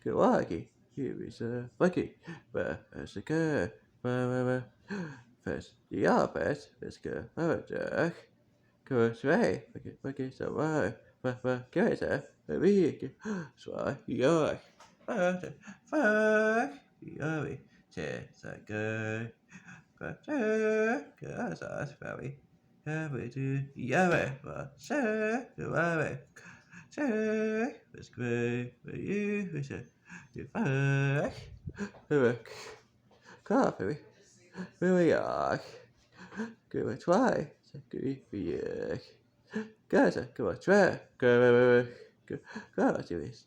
Lucky, here is a lucky, but as a girl, first the office, let's go, Jack. Cause right, okay, so guys, we so you're fuck, you're just a good, but cause us very, we do, yeah, but sure, sure, was great for you, we said, you fuck, coffee, we are, good try, so good for you. Good, come on, try, good, good,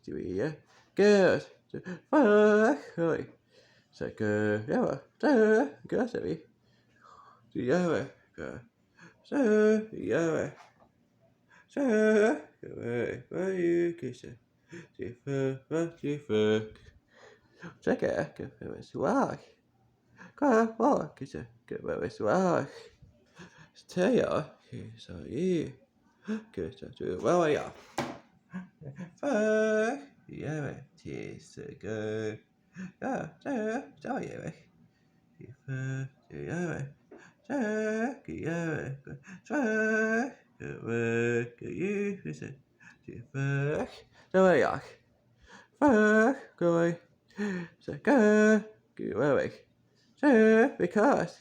do we, yeah, good, fuck, holy, so good, yeah, good, so we, yeah, good, so, yeah, so, good, where you kiss it, fuck, check it, good, it's rock, good, fuck, kiss it, good, it's rock, tell ya, so yeah, good, so do it, well, yeah. Fuck, yeah, it's so good. Yeah, so yeah, yeah, fuck, yeah, fuck, you, listen, fuck, so yeah, fuck, go away, so go away, so because,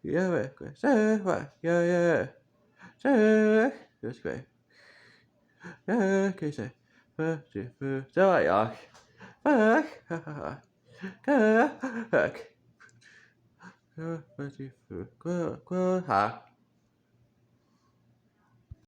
yeah, so what, yeah, so that's great, yeah, okay, so, so yeah. Fuck. Fuck. Fuck. Fuck.